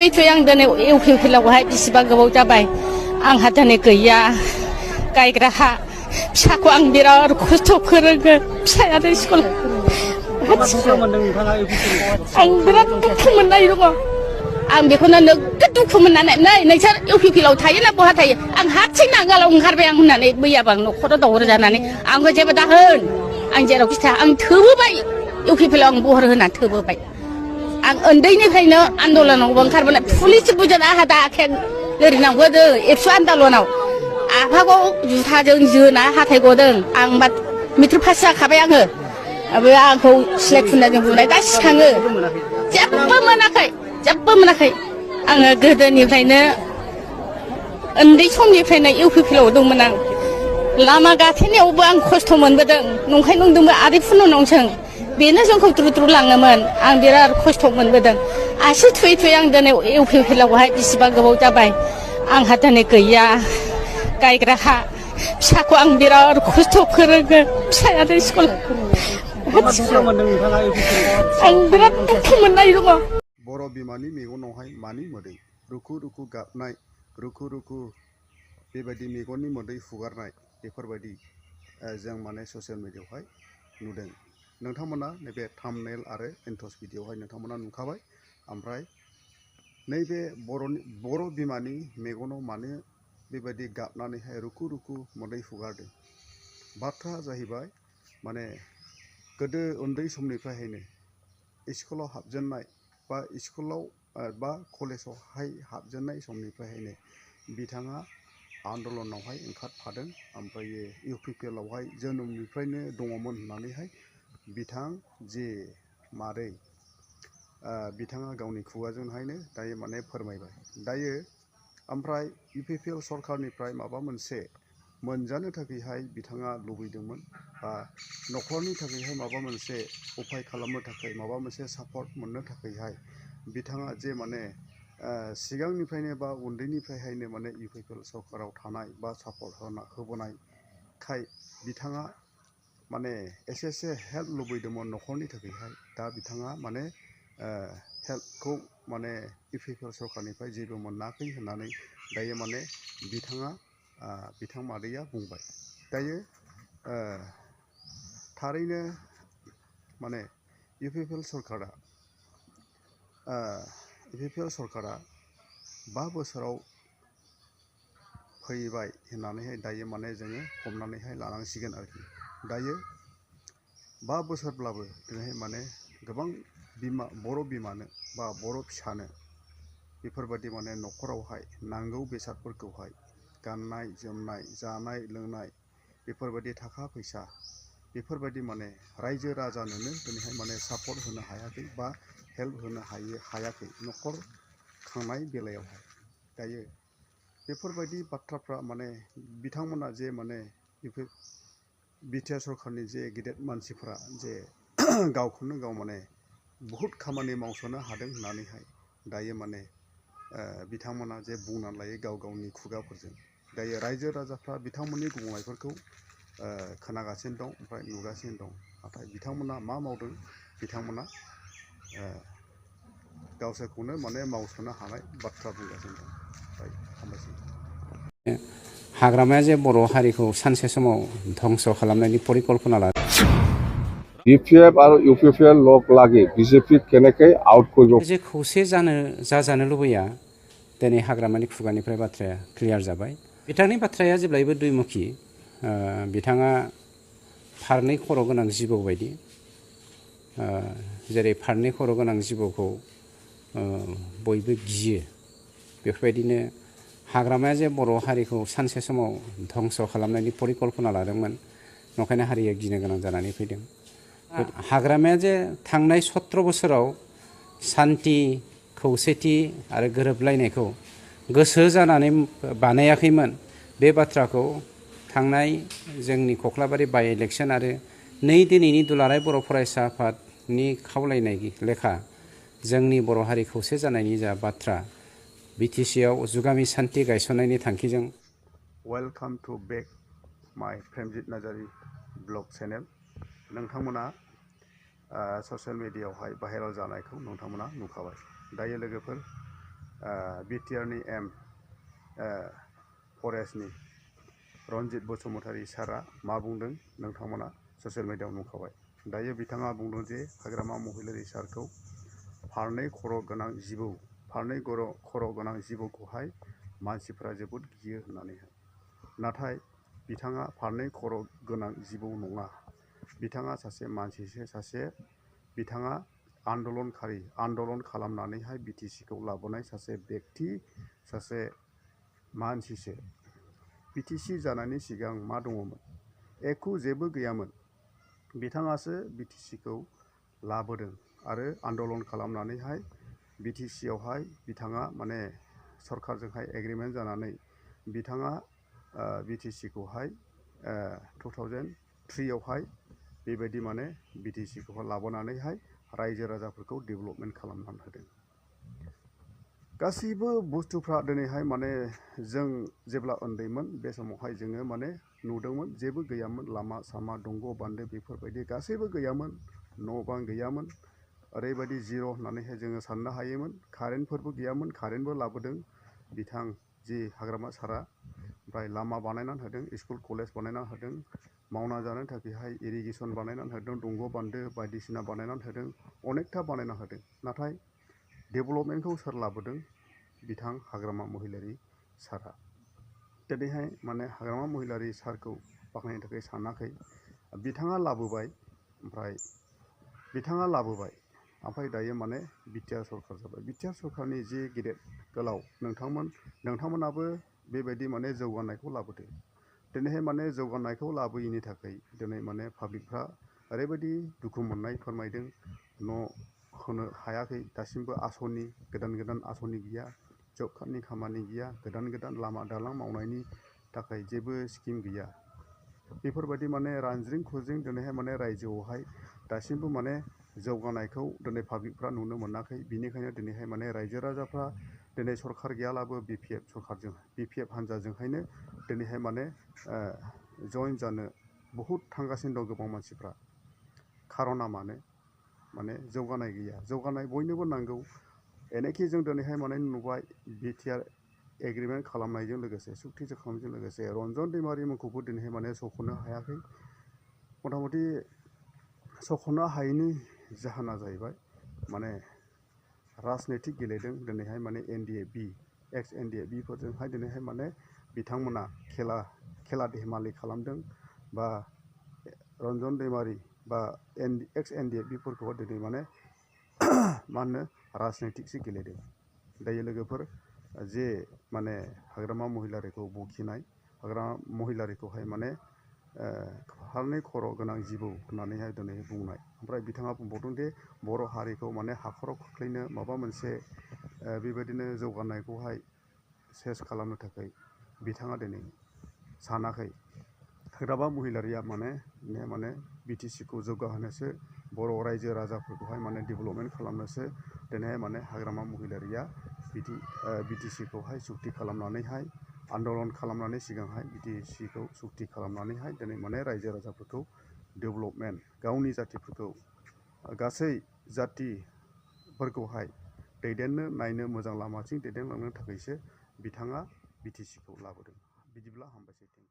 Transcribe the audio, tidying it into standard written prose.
आं दिनै इउपिपिएलआवहाय बेसेबां गोबाव जाबाय आंहा दिनै गैया गायग्रा हा फिसाखौ आं बिराद खस्थ' फोरोङो फिसायानो स्कुल आं बिराद दुखु मोननाय दङ आं बेखौनो नोगोद दुखु मोननानै नै नोंसोर इउपिपिएलआव थायोना बहा थायो आं हारसिं नांगालाव ओंखारबाय आं होननानै मैयाबो आं न'खराव दावराव जानानै आंखौ जेबो दाहोन आं जेरावखि थाया आं थोबोबाय इउपिपिएलआव आं बहर होनानै थोबोबाय आं उन्दैनिफ्रायनो आन्दलनावबो ओंखारबोनाय पुलिस बुजाना आंहा दाखें ओरैनांगौदो एबसु आन्दलनाव आफाखौ जुथाजों जोना हाथाय गदों आं मा मेट्रिक पास जाखाबाय आङो आंखौ सिलाय खुनाजों बुनाय दा सिखाङो जेबो मोनाखै आङो गोदोनिफ्रायनो उन्दै समनिफ्रायनो इउपिपिएलआव दंमोन आं लामा गाथेनायावबो आं खस्थ' मोनबोदों नंखाय नंदोंबो आदै फुननाव सों बेनो जोंखौ द्रु लाङोमोन आं बिराद खस्थ' मोनबोदों आसि थुयै आं दिनै इउपिपिएलआवहाय बेसेबां गोबाव जाबाय आंहा दिनै गैया गायग्रा हा फिसाखौ आं बिराद खस्थ' फोरोङो फिसायानो स्कुल आं बिराद दुखु मोननाय दङ बर' बिमानि मेगनावहाय मानि मोदै रुखु रुखु गाबनाय रुखु रुखु बेबायदि मेगननि मोदै हुगारनाय बेफोरबायदि जों माने ससियेल मिडियायावहाय नुदों नोंथांमोना नैबे थाम्बनेल आरो इन्ट्र'स भिडिअ'आवहाय नोंथांमोना नुखाबाय ओमफ्राय नैबे बर' बिमानि मेगनाव मानो बेबायदि गाबनानैहाय रुखु रुखु मोदै हुगारदों बाथ्राया जाहैबाय माने गोदो उन्दै समनिफ्रायनो स्कुलाव हाबजेननाय बा स्कुलाव बा कलेजावहाय हाबजेननाय समनिफ्रायनो बिथाङा आन्दलनावहाय ओंखारफादों ओमफ्राय इउपिपिएलआवहाय जोनोमनिफ्रायनो दङमोन होननानैहाय बिथां जे मादै बिथाङा गावनि खुगाजोंहायनो दायो माने फोरमायबाय दायो ओमफ्राय इउपिपिएल सरखारनिफ्राय माबा मोनसे मोनजानो थाखायहाय बिथाङा लुबैदोंमोन बा न'खरनि थाखायहाय माबा मोनसे उफाय खालामनो थाखाय माबा मोनसे सापर्ट मोननो थाखायहाय बिथाङा जे माने सिगांनिफ्रायनो बा उन्दैनिफ्रायहायनो माने इउपिपिएल सरखाराव थानाय बा सापर्ट होबोनायखाय बिथाङा माने एसे हेल्प लुबैदोंमोन न'खरनि थाखायहाय दा बिथाङा माने हेल्पखौ माने इउपिपिएल सरखारनिफ्राय जेबो मोनाखै होननानै दायो माने बिथां मादैया बुंबाय दायो थारैनो माने इउपिपिएल सरकारा 5 बोसोराव फैबाय होननानैहाय दायो माने जोङो हमनानैहाय लानांसिगोन आरोखि दायो 5 बोसोरब्लाबो दिनैहाय माने गोबां बर' बिमानो बा बर' फिसानो बेफोरबायदि माने न'खरावहाय नांगौ बेसादफोरखौहाय गाननाय जोमनाय जानाय लोंनाय बेफोरबायदि थाखा फैसा बेफोरबायदि माने रायजो राजानोनो दिनैहाय माने सापर्ट होनो हायाखै बा हेल्प होनो हायाखै न'खर खांनाय बेलायावहाय दायो बेफोरबायदि बाथ्राफ्रा माने बिथांमोना जे माने बिटिआर सरखारनि जे गेदेर मानसिफोरा जे गावखौनो गाव माने बहुद खामानि मावसोनो हादों होननानैहाय दायो माने बिथांमोना जे बुंनानै लायो गावनि खुगाफोरजों दायो रायजो राजाफ्रा बिथांमोननि बुंनायफोरखौ खोनागासिनो दं ओमफ्राय नुगासिनो दं नाथाय बिथांमोना मा मावदों बिथांमोना गावसोरखौनो माने मावसोनो हानाय बाथ्रा बुंगासिनो दं हामबायसै हाग्रामाया जे बर' हारिखौ सानसे समाव ध्वंस खालामनायनि परिकल्पना लादों BPF और UPPL लोग लागे बीजेपी केनेके आउट কৰিব जे खौसे जाजानो लुबैया दिनै हाग्रामानि खुगानिफ्राय बाथ्राया क्लियार जाबाय बिथांनि बाथ्राया जेब्लायबो दुइमुखि बिथाङा फारनै खर' गोनां जिबौ बायदि जेरै फारनै खर' गोनां जिबौखौ बयबो गियो बेफोरबायदिनो हाग्रामाया जे बर' हारिखौ सानसे समाव ध्वंस खालामनायनि परिकल्पना लादोंमोन नंखायनो हारिया गिनो गोनां जानानै फैदों हाग्रामाया जे थांनाय 17 बोसोराव सान्ति खौसेथि आरो गोरोबलायनायखौ गोसो जानानै बानायाखैमोन बे बाथ्राखौ थांनाय जोंनि कख्लाबारि बाइ इलेक्सन आरो दिनैनि दुलाराय बर' फरायसा आफादनि खावलायनाय लेखा जोंनि बर' हारि खौसे जानायनि जा बाथ्रा बिटिसिआव जुगामि सान्ति गायसननायनि थांखिजों वेलकाम टू बेक माय प्रेमजित नार्जारी ब्लग चेनेल नोंथांमोना ससियेल मिडियायावहाय भाइरेल जानायखौ नोंथांमोना नुखाबाय दायो लोगोफोर बिटिआरनि एम फरेस्टनि रनजित बसुमतारी सारा मा बुंदों नोंथांमोना ससियेल मिडियायाव नुखाबाय। दायो बिथाङा बुंदों जे हाग्रामा महिलारि सारखौ फारनै खर' गोनां जिबौखौहाय मानसिफ्रा जोबोद गियो होननानैहाय। नाथाय बिथाङा फारनै खर' गोनां जिबौ नङा, बिथाङा सासे मानसिसो, बिथाङा आन्दलन खालामनानैहाय बिटिसिखौ लाबोनाय सासे बेक्ति, सासे मानसिसो। बिटिसि जानायनि सिगां मा दङमोन? एख' जेबो गैयामोन। बिथाङासो बिटिसिखौ लाबोदों आरो आन्दलन खालामनानैहाय बिटिसियावहाय बिथाङा माने सरकारजोंहाय एग्रिमेन्ट जानानै बिथाङा बिटिसिखौहाय 2003आवहाय बेबायदि माने बिटिसिखौहाय लाबोनानैहाय रायजो राजाफोरखौ डेभेलपमेन्ट खालामनानै होदों। गासैबो बुस्थुफ्रा दिनैहाय माने जों जेब्ला उन्दैमोन बे समावहाय जोङो माने नुदोंमोन जेबो गैयामोन, लामा सामा दंग' बान्दो बेफोरबायदि गासैबो गैयामोन, न' बां गैयामोन, ओरैबायदि जिर' होननानैहाय जोङो साननो हायोमोन। कारेन्टफोरबो गैयामोन, कारेन्टबो लाबोदों बिथां जि हाग्रामा सारा। ओमफ्राय लामा बानायनानै होदों, स्कुल कलेज बानायनानै होदों, मावना जानो थाखायहाय इरिगेसन बानायनानै होदों, दंग' बान्दो बायदिसिना बानायनानै होदों, अनेकथा बानायना होदों। नाथाय डेभेलपमेन्टखौ सोर लाबोदों? बिथां हाग्रामा महिलारि सारा। दिनैहाय माने हाग्रामा महिलारि सारखौ बाख्नायनो थाखाय सानाखै। बिथाङा लाबोबाय, ओमफ्राय दायो माने बिटिआर सरकार जाबाय। बिटिआर सरकारनि जि गेदेर गोलाव नोंथांमोनाबो बेबायदि माने जौगानायखौ लाबोदो। दिनैहाय माने जौगानायखौ लाबोयैनि थाखाय दिनै माने पाब्लिकफ्रा ओरैबायदि दुखु मोननाय फोरमायदों, न' होनो हायाखै, दासिमबो गोदान आसनि गैया, जब कार्डनि खामानि गैया, गोदान लामा दालां मावनायनि थाखाय जेबो स्किम गैया। बेफोरबायदि माने रानज्रिं खुज्रिं दिनैहाय माने रायजोआवहाय दासिमबो माने जौगानायखौ दिनै पाब्लिकफ्रा नुनो मोनाखै। बिनिखायनो दिनैहाय माने रायजो राजाफ्रा दिनै सरकार गैयालाबो बिपिएफ हान्जाजोंहायनो दिनैहाय माने जइन जानो बहुद थांगासिनो दं गोबां मानसिफ्रा। खार'ना मानो? माने जौगानाय गैया। जौगानाय बयनोबो नांगौ। एनेखि जों दिनैहाय माने नुबाय बिटिआर एग्रिमेन्ट खालामनायजों लोगोसे, सुक्ति खालामनायजों लोगोसे रन्जन दैमारि मुंखौबो दिनैहाय माने सख'नो हायाखै। मथा मथि सख'नो हायैनि जाहोना जाहैबाय माने राजनितिक गेलेदों। दिनैहाय माने एक्स एनडिएफबि फोरजोंहाय दिनैहाय माने बिथांमोना खेला धेमालि खालामदों, बा रन्जन दैमारि बा एक्स एनडिएफबि फोरखौहाय दिनै माने राजनितिकसो गेलेदों। दायो लोगोफोर, जे माने हाग्रामा महिलारिखौ बखिनाय, हाग्रामा महिलारिखौहाय माने फारनै खर' गोनां जिबौ होननानैहाय दिनै बुंनाय, ओमफ्राय बिथाङा बुंबावदों दि बर' हारिखौ माने हाखराव खोख्लैनो माबा मोनसे बेबायदिनो जौगानायखौहाय सेस खालामनो थाखाय बिथाङा दिनै सानाखै। हाग्रामा महिलारिया माने बिटिसिखौ जौगाहोनोसो, बर' रायजो राजाफोरखौहाय माने डेभेलपमेन्ट खालामनोसो दिनैहाय माने हाग्रामा महिलारिया बिटिसिखौहाय सुक्ति खालामनानैहाय आन्दलन खालामनानै सिगांहाय बिटिसिखौ सुक्ति खालामनानैहाय दिनै माने रायजो राजाफोरखौ डेभेलपमेन्ट, गावनि जातिफोरखौ गासै जातिफोरखौहाय नायनो मोजां लामाथिं दैदेनलांनो थाखायसो बिथाङा बिटिसिखौ लाबोदों। बिदिब्ला हामबायसै।